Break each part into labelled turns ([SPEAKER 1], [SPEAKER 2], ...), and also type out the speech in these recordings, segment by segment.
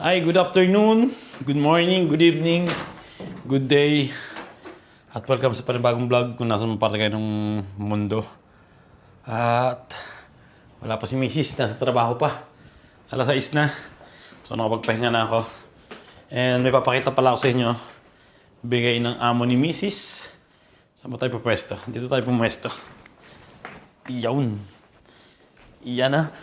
[SPEAKER 1] Hi, good afternoon, good morning, good evening, good day, at welcome sa panibagong vlog kung nasa parte kayo ng mundo. At wala pa si Mrs. Nasa trabaho pa. Alas 6 na. So nakapagpahinga na ako. And may papakita pala ako sa inyo. Bigay ng amo ni Mrs. Saan ba tayo pupwesto? Dito tayo pumwesto. Iyawn. Iyan na.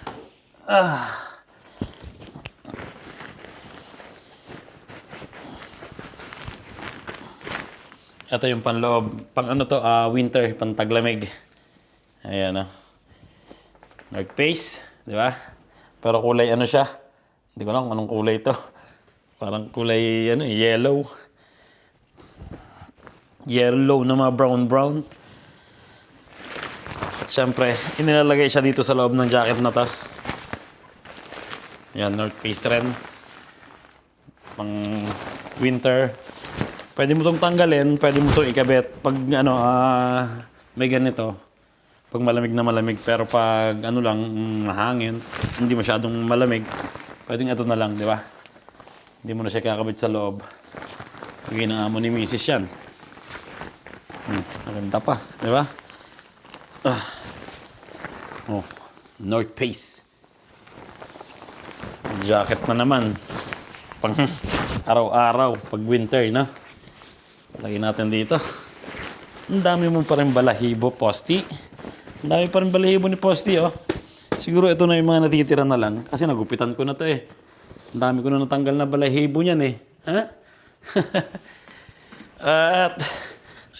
[SPEAKER 1] Ito yung panloob. Pang ano to? Winter. Pang taglamig. Ayan o. North Face. Di ba? Pero kulay ano siya. Hindi ko alam kung anong kulay to. Parang kulay yellow. Yellow na mga brown. At syempre, inilalagay siya dito sa loob ng jacket na to. Ayan, North Face rin. Pang winter. Pwede mo itong tanggalin, pwede mo itong ikabit. Pag may ganito, pag malamig na malamig. Pero pag mahangin, hindi masyadong malamig, pwedeng ito na lang, di ba? Hindi mo na siya kakabit sa loob. Bigay ng amo ni Mrs. yan. Maganda pa, di ba? North Face. Jacket na naman. Pang araw-araw, pag winter, no? Lagyan natin dito. Ang dami mo pa rin balahibo, Posty. Ang dami pa rin balahibo ni Posty, oh. Siguro ito na yung mga natitira na lang. Kasi nagupitan ko na to, eh. Ang dami ko na natanggal na balahibo niyan, eh. Ha? At,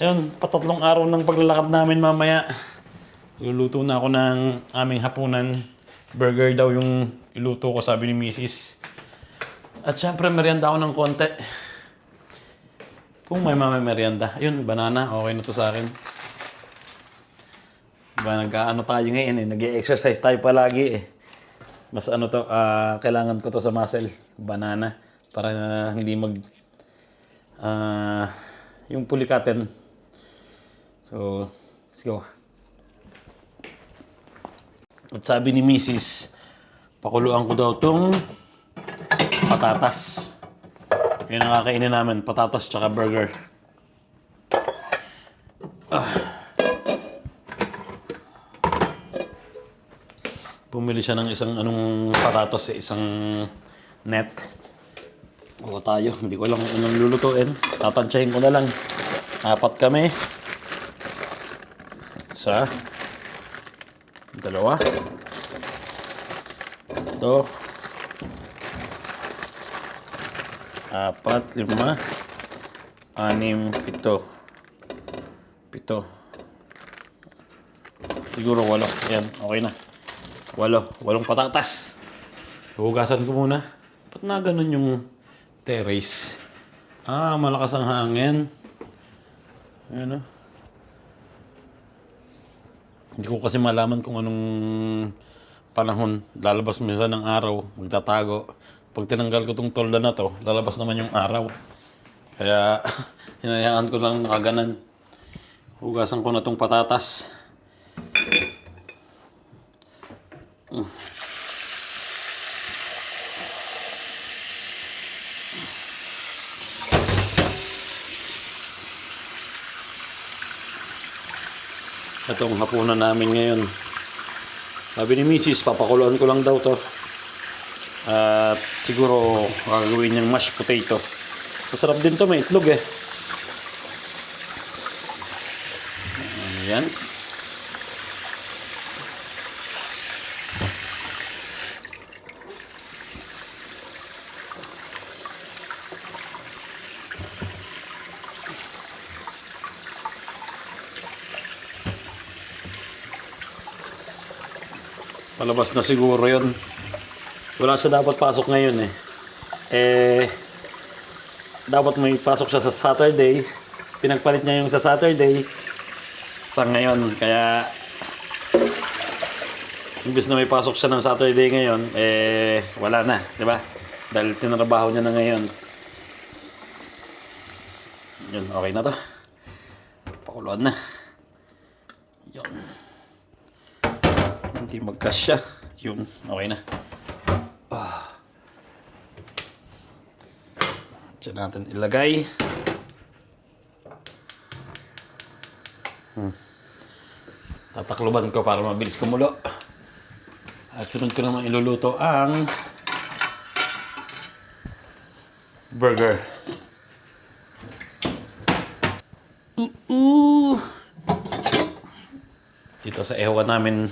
[SPEAKER 1] ayun, patatlong araw ng paglalakad namin mamaya. Iluluto na ako ng aming hapunan. Burger daw yung iluto ko, sabi ni Mrs. At syempre, merienda ako ng konti. Kung may merienda. Ayun, banana. Okay na to sa akin. Diba, nag-ano tayo ngayon, eh. Nag-exercise tayo palagi, eh. Mas kailangan ko to sa muscle. Banana. Para hindi yung pulikatin. So, let's go. At sabi ni Mrs., pakuluan ko daw tong patatas. Yan ang kakainin namin, patatas tsaka burger. Bumili siya ng isang patatas, isang net. O tayo, hindi ko alam kung anong lulutuin. Tatansyahin ko na lang. 4 kami. 1, 2, 3, 4, 5, 6, 7. Siguro 8. Ayan, okay na. 8 patatas. Hugasan ko muna. Ba't na ganun yung terrace? Malakas ang hangin. Ayan, Hindi ko kasi malaman kung anong panahon. Lalabas minsan ng araw, magtatago. Pag tinanggal ko tong tolda na to, lalabas naman yung araw. Kaya, hinayaan ko lang nakaganan. Hugasan ko na tong patatas. Itong hapunan namin ngayon. Sabi ni Mrs., papakuluan ko lang daw to. At siguro gagawin niyang mashed potato. Masarap din to, may itlog, eh. Ayan. Palabas na siguro yun. Wala siya dapat pasok ngayon, eh. Dapat may pasok siya sa Saturday. Pinagpalit niya yung sa Saturday sa ngayon. Kaya imbes na may pasok siya ng Saturday ngayon, wala na, di ba? Dahil tinrabaho niya na ngayon. Yun, okay na to. Pakuluan na. Yun. Hindi magkasya. Yun, okay na. Diyan natin ilagay. Tatakluban ko para mabilis kumulo. At sunod ko naman iluluto ang burger. Dito sa ewan namin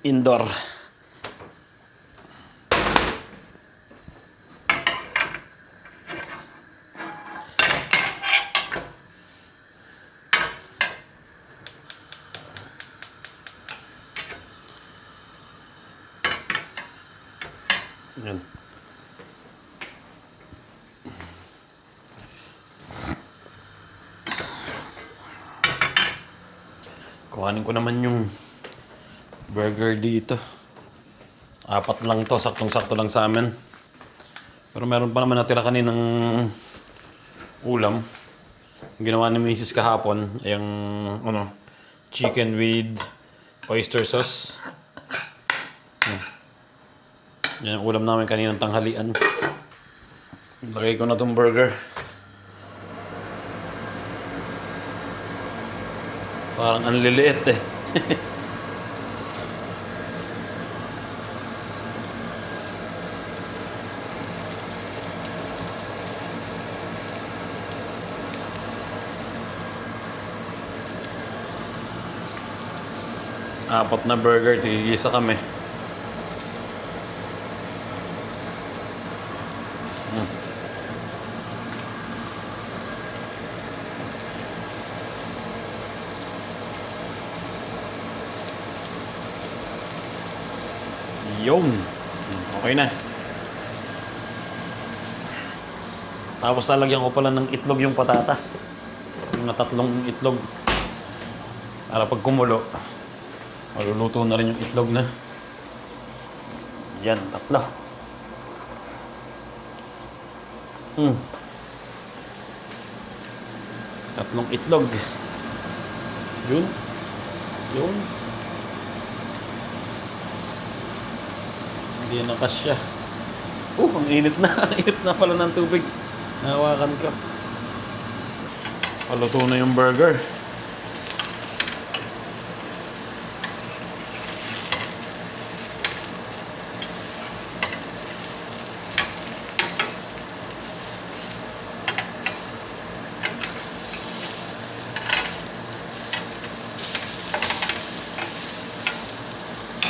[SPEAKER 1] indoor. Yan. Kuhanin ko naman yung burger dito. 4 lang to, saktong-sakto lang sa amin. Pero meron pa naman natira kaninang ulam. Ginawa ni Mrs. kahapon, yung chicken with oyster sauce. Yan ang ulam namin kaninang tanghalian. Lagay ko na tong burger. Parang ang liliit eh. Apat na burger, tigisa kami. Yun. Okay na. Tapos lalagyan ko pala ng itlog yung patatas. Yung na 3 itlog. Para pag kumulo, maluluto na rin yung itlog na. Yan, 3. 3 itlog. Yun. Yun. Hindi na kasya. Ang init na. Init na pala ng tubig. Nahawakan ko. Paluto na yung burger.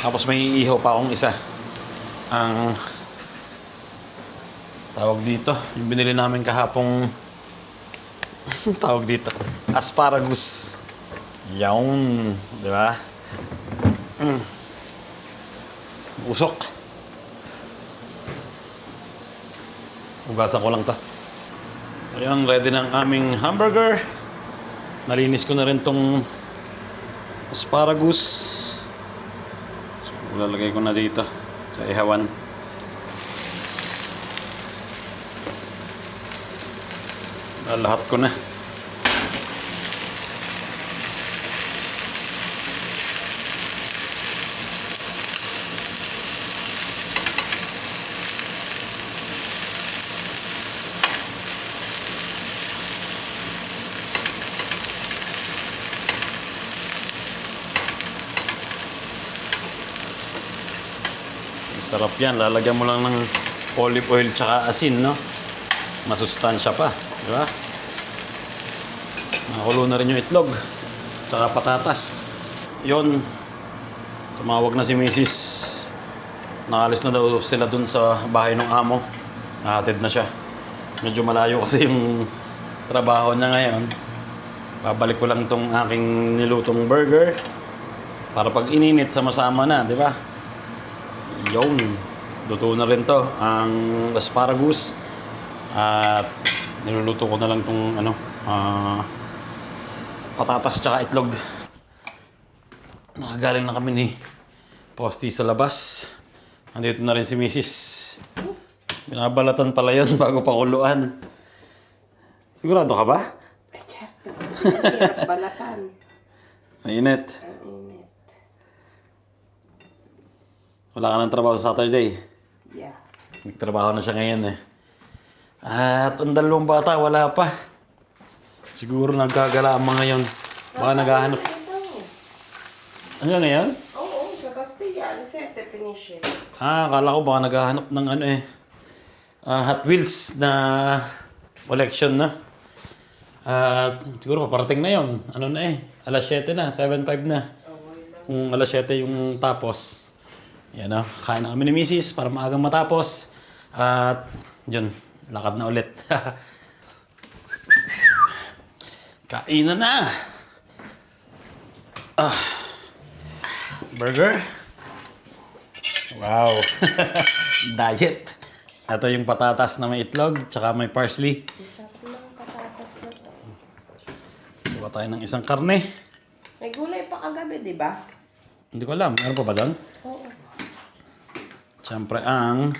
[SPEAKER 1] Tapos may iihaw pa akong isa. Ang tawag dito, yung binili namin kahapong tawag dito, asparagus. Yawn, di ba? Usok. Ugasan ko lang to. Ayun, ready na ang aming hamburger. Nalinis ko na rin tong asparagus. So, lalagay ko na dito sa ihawan. Lahat ko na. Sarap yan. Lalagyan mo lang ng olive oil tsaka asin, no? Masustansya pa. Di ba? Nakakulo na rin yung itlog. Tsaka patatas. Yun. Tumawag na si Mrs. Nakalis na daw sila dun sa bahay ng amo. Nahatid na siya. Medyo malayo kasi yung trabaho niya ngayon. Babalik ko lang tong aking nilutong burger. Para pag ininit, sama-sama na, di ba? Yun. Luto na rin to. Ang asparagus. At niluluto ko na lang tong patatas tsaka itlog. Nakagaling na kami ni Posty sa labas. Andito na rin si Mrs. Binabalatan pala yun bago pakuluan. Sigurado ka ba?
[SPEAKER 2] Balatan.
[SPEAKER 1] Mainit. Wala ka ng trabaho sa Saturday.
[SPEAKER 2] Yeah.
[SPEAKER 1] Nagtrabaho na siya ngayon eh. At ang dalawang bata, wala pa. Siguro nagkagala ang mga yon. Baka naghahanap. Hanggang ngayon?
[SPEAKER 2] Oo, sa Castilla, alas 7, finish it.
[SPEAKER 1] Akala ko baka naghahanap ng ano eh. Hot Wheels na collection na. Siguro paparating na yon. Ano na eh. Alas 7 na, 7:05 na. Kung alas 7 yung tapos. Yan o, kain na kami ni Mrs. para maagang matapos. At yun, lakad na ulit. Kainan na! Burger. Wow. Diet. Ito yung patatas na may itlog, tsaka may parsley.
[SPEAKER 2] Sarap ng patatas na to.
[SPEAKER 1] Kuha tayo ng isang karne.
[SPEAKER 2] May gulay pa kagabi, di ba?
[SPEAKER 1] Hindi ko alam, meron pa ba doon?
[SPEAKER 2] Oo.
[SPEAKER 1] Siyempre ang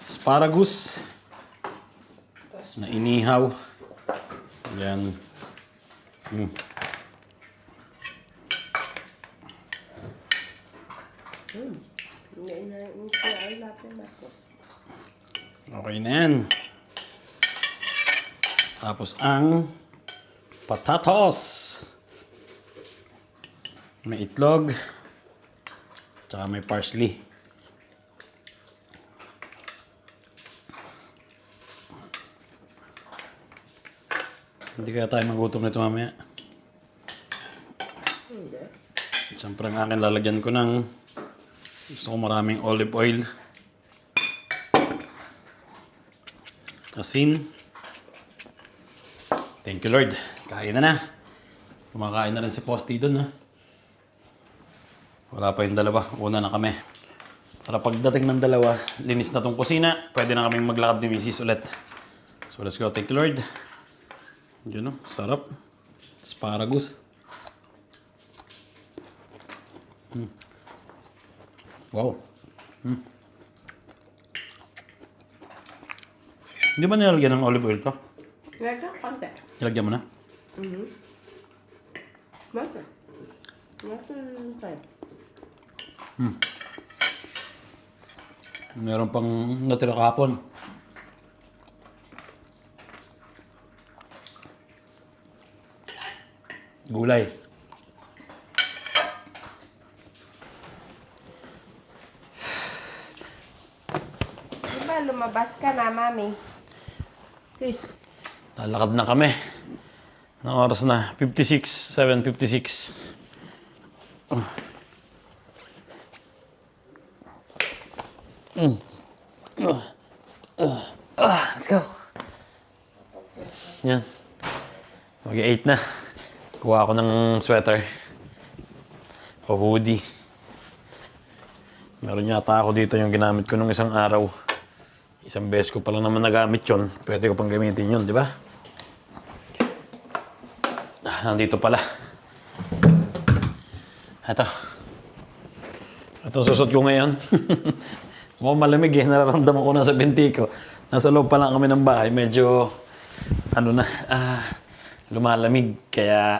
[SPEAKER 1] asparagus na inihaw. Yan. Okay na yan. Tapos ang patatos. May itlog. Tsaka may parsley. Hindi kaya tayo magutom nito mamaya.
[SPEAKER 2] Hindi.
[SPEAKER 1] Siyempre ang akin lalagyan ko ng gusto ko maraming olive oil. Asin. Thank you Lord. Kain na na. Kumakain na rin si Posty doon. Wala pa yung dalawa. Una na kami. Para pagdating ng dalawa, linis na tong kusina. Pwede na kaming maglakad ni Mrs. ulit. So let's go. Thank you Lord. Yun o. Sarap. Asparagus. Wow. Hindi ba nilalagyan ng olive oil ka?
[SPEAKER 2] Lagyan, konti.
[SPEAKER 1] Nilagyan mo na?
[SPEAKER 2] Bakit? Nasaan tayo?
[SPEAKER 1] Meron pang natira kahapon. Gulay.
[SPEAKER 2] Diba, lumabas ka na, mami? Kiss.
[SPEAKER 1] Lalakad na kami. Anong oras na? 7:56. Let's go. Yan. Mag-8 na. Kuha ako ng sweater. O hoodie. Meron yata ako dito yung ginamit ko nung isang araw. Isang beses ko pa lang naman nagamit yun. Pwede ko pang gamitin yun, di ba? Nandito pala. Ito. Itong susot ko ngayon. Mukhang malamig eh. Nararamdaman ko na sa binti ko. Nasa loob pa lang kami ng bahay. Medyo, lumalamig. Kaya,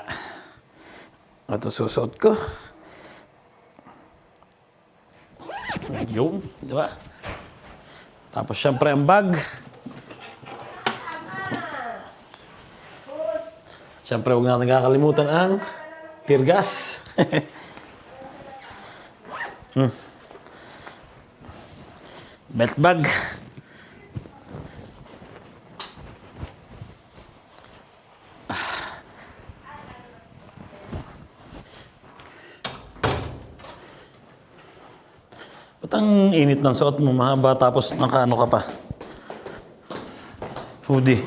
[SPEAKER 1] ito susot ko. Yung, di ba? Tapos syempre ang bag. Syempre huwag natin kakalimutan ang tear gas. Belt bag. Ba't ang init ng suot mo, mahaba, tapos nakaano ka pa? Hoodie.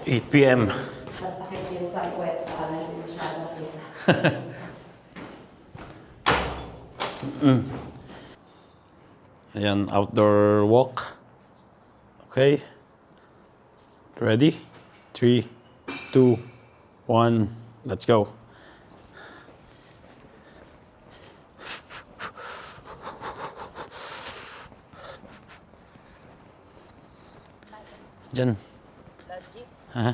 [SPEAKER 1] 8 p.m.
[SPEAKER 2] Tatakit yun sa kwet, para hindi masyadong kita.
[SPEAKER 1] Ayan, outdoor walk. Okay. Ready? 3, 2, 1, let's go. Diyan. Ha?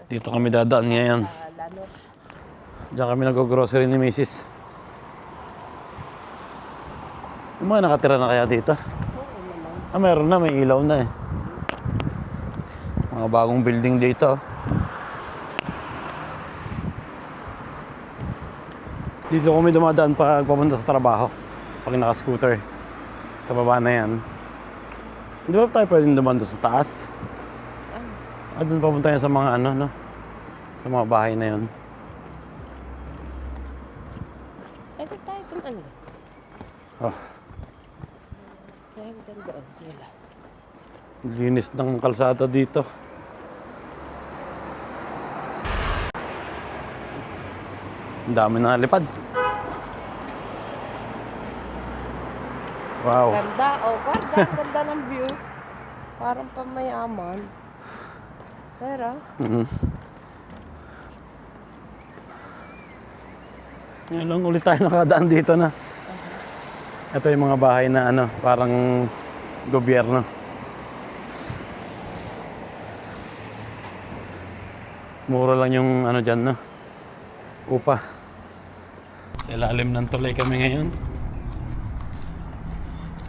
[SPEAKER 1] Dito kami dadaan ngayon. Diyan kami nag-grocery ni Mrs. Yung mga nakatira na kaya dito?
[SPEAKER 2] Oo naman.
[SPEAKER 1] Ah, meron na. May ilaw na eh. Mga bagong building dito. Dito kami dumadaan pag papunta sa trabaho. Pag naka-scooter. Sa baba na yan. Hindi ba tayo pwedeng dumaan doon sa taas?
[SPEAKER 2] Saan?
[SPEAKER 1] Ah, doon papunta yan sa mga ano, no? Sa mga bahay na yun.
[SPEAKER 2] Pwede tayo tumaan.
[SPEAKER 1] Oh,
[SPEAKER 2] Kaya maganda doon sila.
[SPEAKER 1] linis ng kalsada dito. Ang dami na lipad. Wow.
[SPEAKER 2] Ganda. Oh, ganda. Ganda ng view. Parang pamayaman. Pero,
[SPEAKER 1] Ngayon lang ulit tayo nakadaan dito na. Ito yung mga bahay na ano, parang gobyerno. Mura lang yung ano dyan, no? Upa. Sa ilalim ng tulay kami ngayon.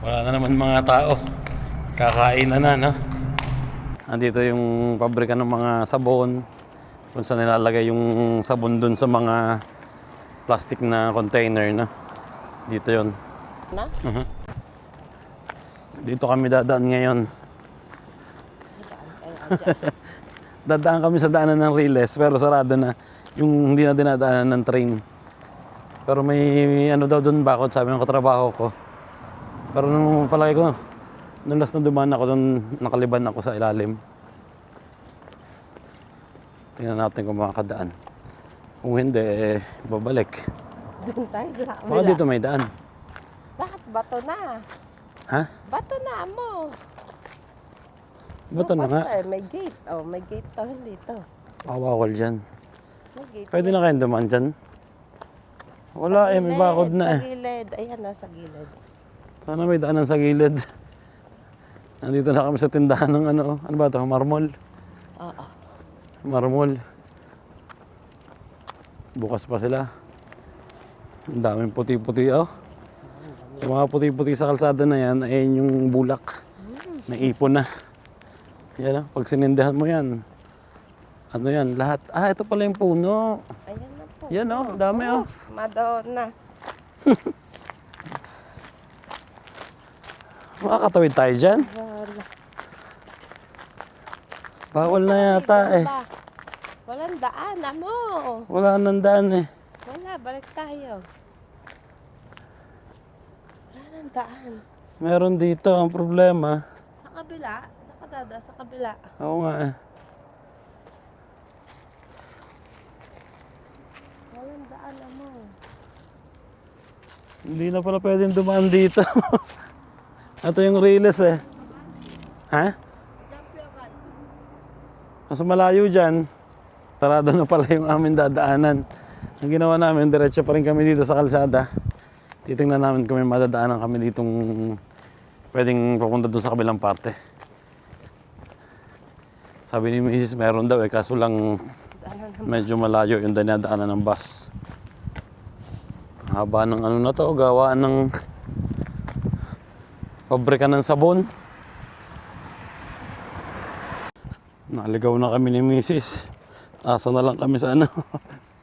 [SPEAKER 1] Wala na naman mga tao. Kakain na, no? Andito yung pabrika ng mga sabon. Kung saan nilalagay yung sabon dun sa mga plastic na container, no? Dito yon.
[SPEAKER 2] na?
[SPEAKER 1] Dito kami dadaan ngayon. Dadaan kami sa daanan ng Riles, pero sarado na. Yung hindi na dinadaanan ng train. Pero may ano daw doon bakod, sabi ng katrabaho ko. Pero nung palagi ko, nung last na dumaan ako doon, nakaliban ako sa ilalim. Tingnan natin kung makakadaan. Kung hindi, babalik.
[SPEAKER 2] Doon tayo.
[SPEAKER 1] Baka dito may daan.
[SPEAKER 2] Bakit bato na?
[SPEAKER 1] Ha?
[SPEAKER 2] Bato na mo.
[SPEAKER 1] Bato na nga.
[SPEAKER 2] Basta, may gate. Oh, may gate to. Hindi to.
[SPEAKER 1] Bawal dyan.
[SPEAKER 2] May gate.
[SPEAKER 1] Pwede na kayong dumaan dyan? Wala may bakod na
[SPEAKER 2] Sa gilid. Ayan na, sa gilid.
[SPEAKER 1] Sana may daanan sa gilid. Nandito na kami sa tindahan ng ano ba ito? Marmol.
[SPEAKER 2] Oo.
[SPEAKER 1] Marmol. Bukas pa sila. Ang daming puti-puti, oh. Yung mga puti-puti sa kalsada na yan, ay yung bulak. Naipon na. Yan, pag sinindihan mo yan. Ano yan, lahat. Ah, ito pala yung puno.
[SPEAKER 2] Ayan na po.
[SPEAKER 1] Yan, oh, ang dami, oh.
[SPEAKER 2] Madonna.
[SPEAKER 1] Makakatawid tayo dyan.
[SPEAKER 2] Wala.
[SPEAKER 1] Bawal na yata, eh.
[SPEAKER 2] Walang daan, amo.
[SPEAKER 1] Wala nang daan, eh.
[SPEAKER 2] Wala, balik tayo. Wala nang daan.
[SPEAKER 1] Meron dito, ang problema.
[SPEAKER 2] Sa kabila. Sa kadada, sa kabila.
[SPEAKER 1] Oo nga, eh.
[SPEAKER 2] Walang daan, amo.
[SPEAKER 1] Hindi na pala pwedeng dumaan dito. Ito yung Riles, eh. Ha? Mas malayo dyan. Sarado na pala yung aming dadaanan. Ang ginawa namin, diretso pa rin kami dito sa kalsada. Titingnan namin kung may madadaanan kami ditong pwedeng papunta doon sa kabilang parte. Sabi ni Mrs. meron daw eh, kaso lang medyo malayo yung dinadaanan ng bus. Haba ng ano na to, gawaan ng pabrika ng sabon. Naligaw na kami ni Mrs. Asa na lang kami sa ano,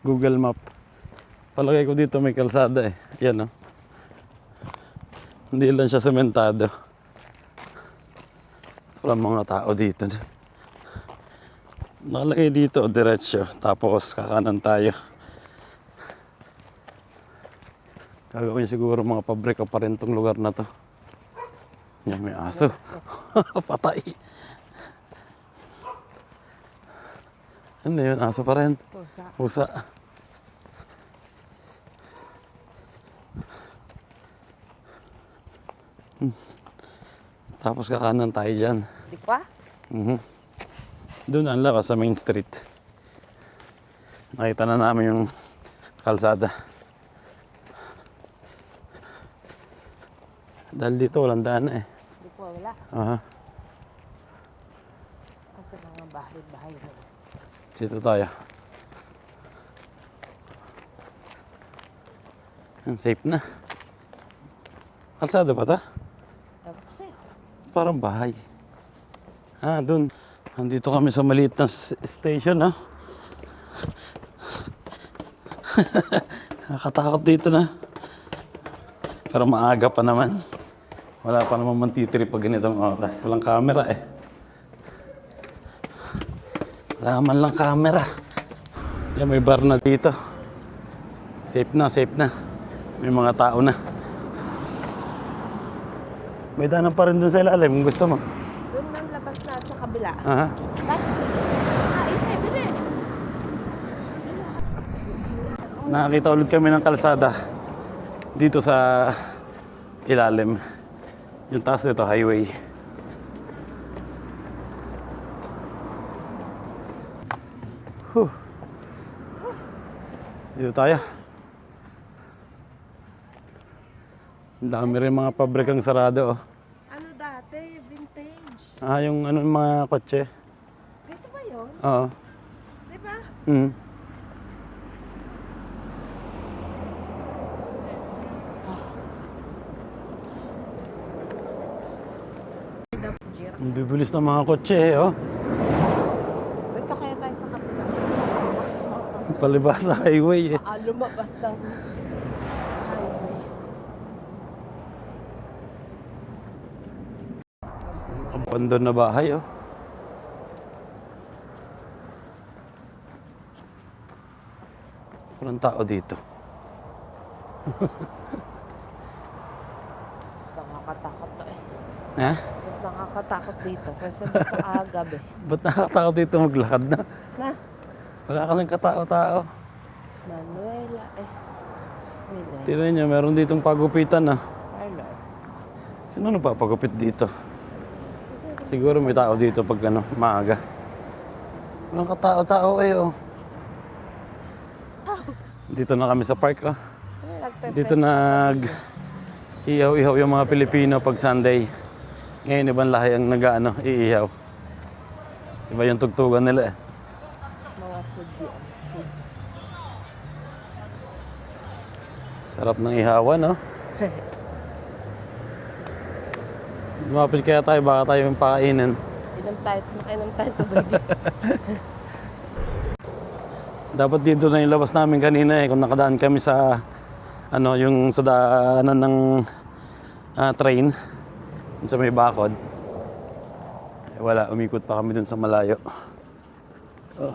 [SPEAKER 1] Google Map. Palagay ko dito may kalsada eh. Yan oh. Hindi lang siya sementado. Walang mga tao dito. Nakalagay dito, diretsyo. Tapos kakanan tayo. Gagawin siguro mga pabrika pa rin tong lugar na to. Yan, may aso. Patay. Ano yun? Aso pa rin.
[SPEAKER 2] Pusa.
[SPEAKER 1] Pusa. Tapos kakanan tayo dyan.
[SPEAKER 2] Di ba?
[SPEAKER 1] Doon ang lakas sa Main Street. Nakita na namin yung kalsada. Dahil dito walang daan eh.
[SPEAKER 2] Di po, wala.
[SPEAKER 1] Aha.
[SPEAKER 2] Kasi mga bahay-bahay na.
[SPEAKER 1] Dito tayo. Ang safe na. Kalsada ba ito?
[SPEAKER 2] Tapos eh.
[SPEAKER 1] Parang bahay. Ah, dun. Nandito kami sa maliit na station, ha? Nakatakot dito na. Pero maaga pa naman. Wala pa naman mantitiri pag ganitong oras. Walang camera eh. Wala man lang camera. Yan, may bar na dito. Safe na, safe na. May mga tao na. May daanan pa rin dun sa ilalim kung gusto mo.
[SPEAKER 2] Doon nang labas na sa kabila.
[SPEAKER 1] Aha.
[SPEAKER 2] Bili.
[SPEAKER 1] Nakakita ulit kami ng kalsada dito sa ilalim. Yung taas nito, highway. Huh. Dito tayo. Ang dami rin mga pabrikang sarado. Oh.
[SPEAKER 2] Ano dati? Vintage.
[SPEAKER 1] Ah, yung ano mga kotse.
[SPEAKER 2] Ito ba yun?
[SPEAKER 1] Oo.
[SPEAKER 2] Di ba?
[SPEAKER 1] Mm. Ang bibilis ng mga kotse eh, oh.
[SPEAKER 2] Ito kaya tayo sa kabila.
[SPEAKER 1] Palibas sa highway eh.
[SPEAKER 2] Lumabas ng highway.
[SPEAKER 1] Abandon na bahay, oh. Walang tao dito.
[SPEAKER 2] Mas nakakatakot to eh.
[SPEAKER 1] Ha?
[SPEAKER 2] Mas nakakatakot dito kasi sa agab eh.
[SPEAKER 1] Ba't nakakatakot dito maglakad na?
[SPEAKER 2] Na?
[SPEAKER 1] Wala kasing katao-tao.
[SPEAKER 2] Manuela eh. Mila.
[SPEAKER 1] Tignan niyo, meron ditong pagupitan na.
[SPEAKER 2] Parlor.
[SPEAKER 1] Sino nagpapagupit dito? Siguro may tao dito pag ano, maaga. Walang katao-tao eh, oh. Dito na kami sa park, oh. Dito ihaw-ihaw yung mga Pilipino pag Sunday. Ngayon ibang lahi ang nag-ano, iihaw. Iba yung tugtugan nila eh.
[SPEAKER 2] Mga sudyo.
[SPEAKER 1] Sarap ng ihawan, no? Lumapit kaya tayo, baka tayo yung pakainin.
[SPEAKER 2] Makainom tayo tubig.
[SPEAKER 1] Dapat dito na yung labas namin kanina eh, kung nakadaan kami sa, ano, yung sa daanan ng train, sa may bakod. Eh, wala, umikot pa kami dun sa malayo. Oh.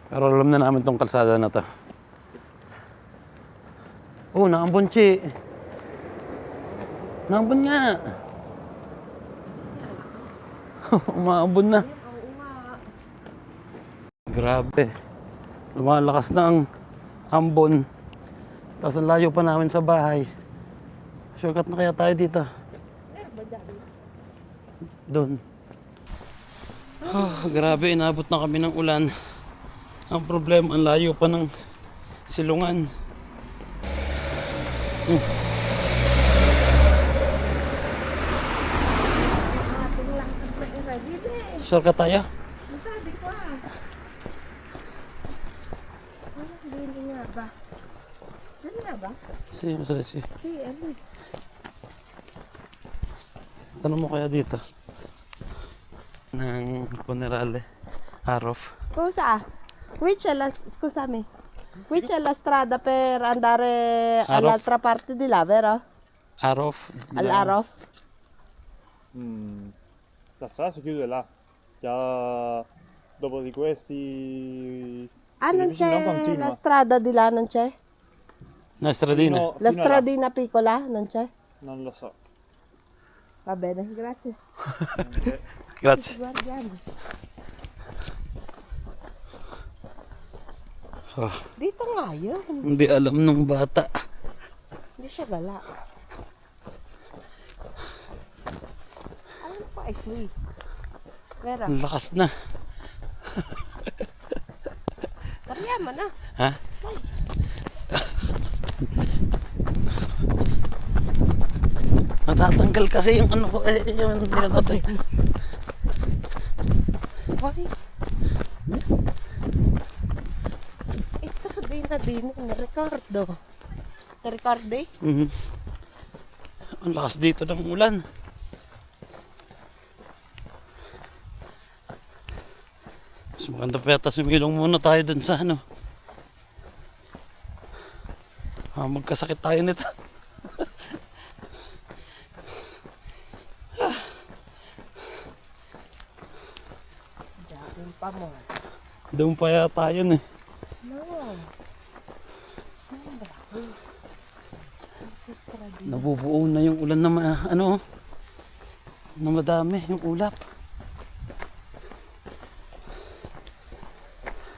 [SPEAKER 1] Pero alam na namin tong kalsada na to. Oh, naambon, Chi. Naambon nga. Umaambon na. Grabe. Lumalakas na ang ambon. Tapos ang layo pa namin sa bahay. Shortcut na kaya tayo dito. Doon. Oh, grabe, inabot na kami ng ulan. Ang problema, ang layo pa ng silungan. Shortcut tayo?
[SPEAKER 2] Sabi ko ah. Hindi nga ba? Diyan nga ba?
[SPEAKER 1] Si.
[SPEAKER 2] ano?
[SPEAKER 1] Tanong mo kaya dito? Ng Funerale. Arof.
[SPEAKER 2] Scusa, scusami. Qui c'è la strada per andare
[SPEAKER 1] Arof.
[SPEAKER 2] all'altra parte di là, vero?
[SPEAKER 1] Arof.
[SPEAKER 2] All'Arof.
[SPEAKER 3] La strada si chiude là. Già dopo di questi
[SPEAKER 2] Ah, non
[SPEAKER 3] edifici non
[SPEAKER 2] c'è
[SPEAKER 3] continua.
[SPEAKER 2] la strada di là, non c'è?
[SPEAKER 1] Na stradina.
[SPEAKER 3] Fino-
[SPEAKER 2] La
[SPEAKER 3] fino là.
[SPEAKER 2] stradina piccola, non c'è?
[SPEAKER 3] Non lo so.
[SPEAKER 2] Va bene, grazie.
[SPEAKER 1] Grazie.
[SPEAKER 2] Guardiamo.
[SPEAKER 1] Oh,
[SPEAKER 2] Dito nga yun.
[SPEAKER 1] hindi alam nung bata.
[SPEAKER 2] Hindi siya gala. Alam ko ay sweet. Vera,
[SPEAKER 1] Ang lakas na.
[SPEAKER 2] tariyan mo na.
[SPEAKER 1] Ha? Natatanggal kasi yung ano ko eh, yung nilatatay.
[SPEAKER 2] Hoy. Ito din na din ni Ricardo. Ricardo?
[SPEAKER 1] Mhm. Ang lakas dito ng ulan. Mas maganda pa yata sumilong muna tayo dun sa ano. Magkasakit tayo nito.
[SPEAKER 2] Jogging pa mo.
[SPEAKER 1] Doon pa yata yun eh.
[SPEAKER 2] No. Sandra.
[SPEAKER 1] Nabubuo na yung ulan na ano, na madami yung ulap.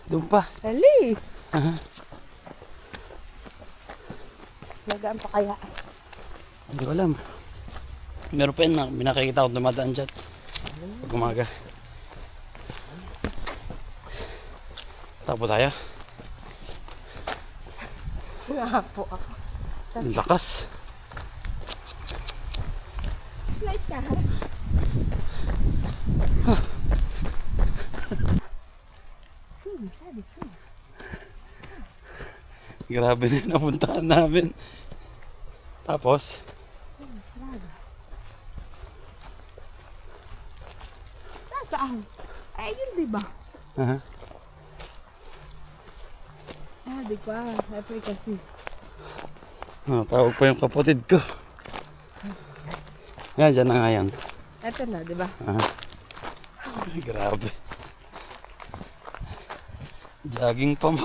[SPEAKER 1] Doon pa.
[SPEAKER 2] Dali.
[SPEAKER 1] Aha.
[SPEAKER 2] Nagaan pa kaya?
[SPEAKER 1] Hindi ko alam. Meron pa yun na binakikita ko dumadaan dyan. Pag umaga. Tapo tayo.
[SPEAKER 2] Nga po ako.
[SPEAKER 1] Ang lakas.
[SPEAKER 2] Slide ka ha? Sing, sabi, sing.
[SPEAKER 1] Grabe na yung napuntahan namin. Tapos,
[SPEAKER 2] Nasaan? Ay, yun diba?
[SPEAKER 1] aha.
[SPEAKER 2] Di ko happy kasi.
[SPEAKER 1] Tawag pa yung kapatid ko. Yan, dyan na nga yan.
[SPEAKER 2] Eto na, diba?
[SPEAKER 1] Aha. Ay, grabe. Jogging pa mo.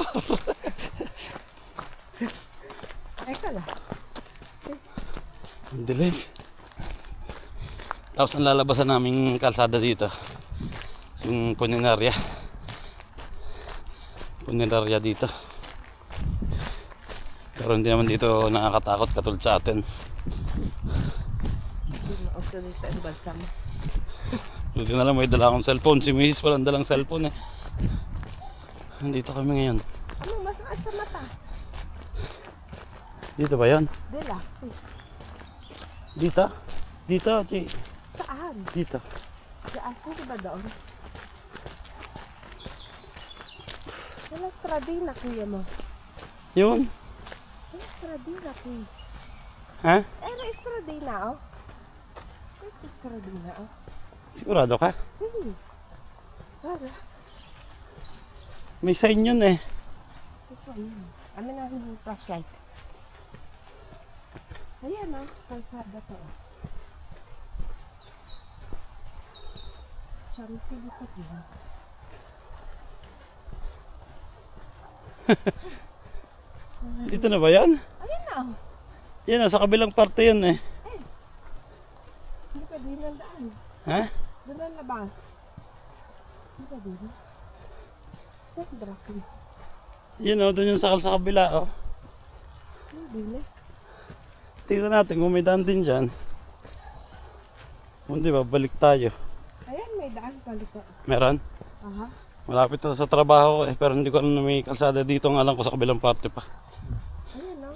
[SPEAKER 2] Eka lang.
[SPEAKER 1] Ang dilim. Tapos ang lalabasan naming kalsada dito, yung puninarya. Puninarya dito. Pero hindi naman dito nakakatakot katulad sa atin.
[SPEAKER 2] Hindi mo ako dito ang balsam.
[SPEAKER 1] Buti na lang may dala akong cellphone. Si Mrs. walang dalang cellphone eh. Nandito kami ngayon.
[SPEAKER 2] Ano, masakit sa mata?
[SPEAKER 1] Dito ba yan?
[SPEAKER 2] Dila.
[SPEAKER 1] Dito? Dito, Chi.
[SPEAKER 2] Saan?
[SPEAKER 1] Dito.
[SPEAKER 2] Saan? Hindi ba doon? Wala stradina, kuya mo.
[SPEAKER 1] Yun.
[SPEAKER 2] Wala stradina, kuya.
[SPEAKER 1] Ha?
[SPEAKER 2] May stradina, oh. May stradina, oh.
[SPEAKER 1] Sigurado ka?
[SPEAKER 2] Sige. Para.
[SPEAKER 1] May sign yun eh.
[SPEAKER 2] Ito, yun. Amin na yung flashlight. Ayan, oh. Kalsada to, oh. Sabi sige ko yun.
[SPEAKER 1] Dito na ba yan?
[SPEAKER 2] Ayan na, oh.
[SPEAKER 1] Yan na, sa kabilang parte yan eh.
[SPEAKER 2] Hindi ka din ang daan.
[SPEAKER 1] Ha?
[SPEAKER 2] Doon ang labas. Hindi ka din. Sandra, kuya.
[SPEAKER 1] Yan o, doon yung sakal sa kabila oh.
[SPEAKER 2] Hindi na.
[SPEAKER 1] Tingnan natin kung may daan din dyan. Kung di ba, balik tayo.
[SPEAKER 2] Ayan, may daan balik ko.
[SPEAKER 1] Meron?
[SPEAKER 2] Aha.
[SPEAKER 1] Malapit na sa trabaho ko eh, pero hindi ko alam na may kalsada dito. Ang alam ko sa kabilang parte pa.
[SPEAKER 2] Ayan, no?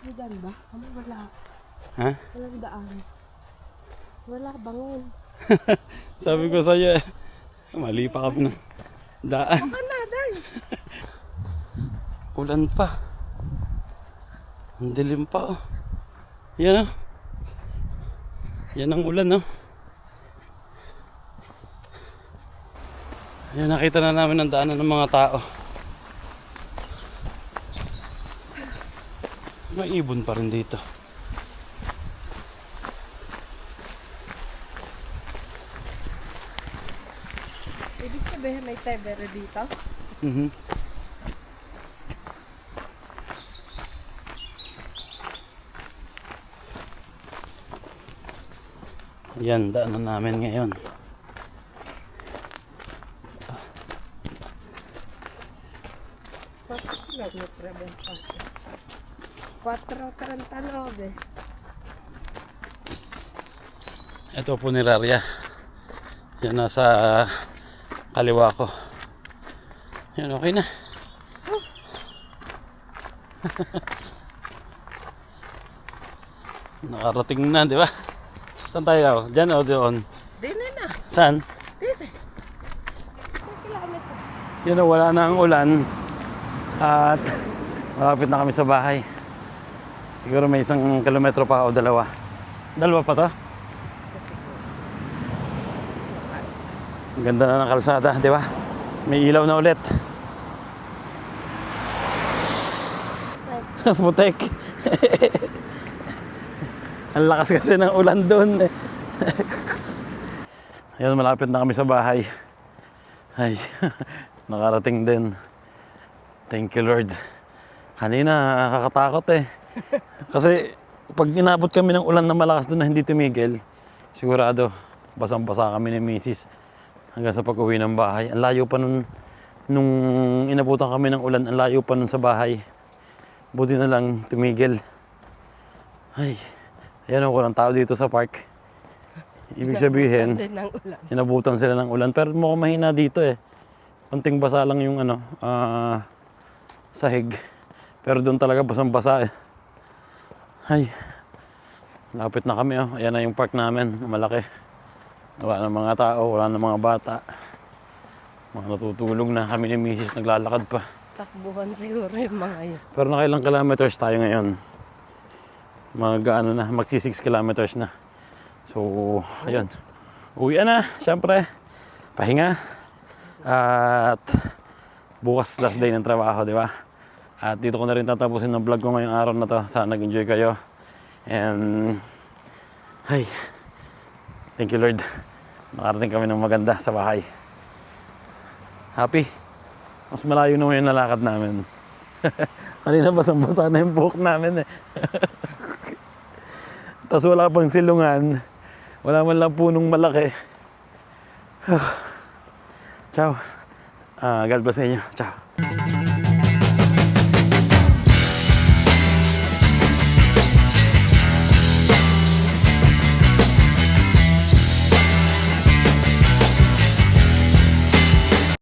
[SPEAKER 2] May daan ba? Ano, wala.
[SPEAKER 1] Ha?
[SPEAKER 2] Walang daan. Wala, bangon.
[SPEAKER 1] Sabi ko sa'yo eh, mali pa kami ng daan.
[SPEAKER 2] Baka na, day.
[SPEAKER 1] Ulan pa. Ang dilim pa oh. Yan oh. Yan ang ulan oh. Yan, nakita na namin ang daanan ng mga tao. May ibon pa rin dito.
[SPEAKER 2] Ibig sabihin may tebere dito?
[SPEAKER 1] Mhm. Yan, daanan namin ngayon.
[SPEAKER 2] Kilometer ba ito? 4:39.
[SPEAKER 1] Ito po nilarya. Yan nasa kaliwa ko. Yan, okay na. Nakarating na, di ba? Saan tayo? Diyan o doon?
[SPEAKER 2] Dine na.
[SPEAKER 1] Saan?
[SPEAKER 2] Dine. 4 kilometer.
[SPEAKER 1] Yan o, wala na ang ulan. At malapit na kami sa bahay. So Siguro may 1 kilometro pa o 2. 2 pa to?
[SPEAKER 2] Isa siguro.
[SPEAKER 1] Ang ganda na ng kalsada, di ba? May ilaw na ulit. Putek. Ang lakas kasi ng ulan doon. Ayun, malapit na kami sa bahay. Ay, nakarating din. Thank you, Lord. Kanina, nakakatakot eh. Kasi pag inabot kami ng ulan na malakas doon na hindi tumigil, sigurado, basang-basa kami ni Mrs. Hanggang sa pag-uwi ng bahay. Ang layo pa nun, nung inabutan kami ng ulan, ang layo pa nun sa bahay. Buti na lang tumigil. Ay, ayan o, walang tao dito sa park. Ibig sabihin,
[SPEAKER 2] Din ng ulan.
[SPEAKER 1] inabutan sila ng ulan. Pero mukhang mahina dito eh. Konting basa lang yung sahig. Pero doon talaga basang-basa eh. Ay, lapit na kami oh. Ayan na yung park namin, malaki. Wala na mga tao, wala na mga bata. Mga natutulog na, kami ni Mrs. naglalakad pa.
[SPEAKER 2] Takbuhan siguro yung mga yun.
[SPEAKER 1] Pero nakailang kilometers tayo ngayon. Magsi 6 kilometers na. So, ayun. Uwi na, syempre. Pahinga. At bukas last day ng trabaho, di ba? At dito ko na rin tatapusin ng vlog ko ngayong araw na to. Sana nag-enjoy kayo. And, ay, thank you Lord. Nakarating kami ng maganda sa bahay. Happy. Mas malayo na yung nalakad namin. Kanina basang-basa na yung buhok namin eh. Tapos wala pang silungan. Wala man lang punong malaki. Ciao. God bless sa inyo. Ciao.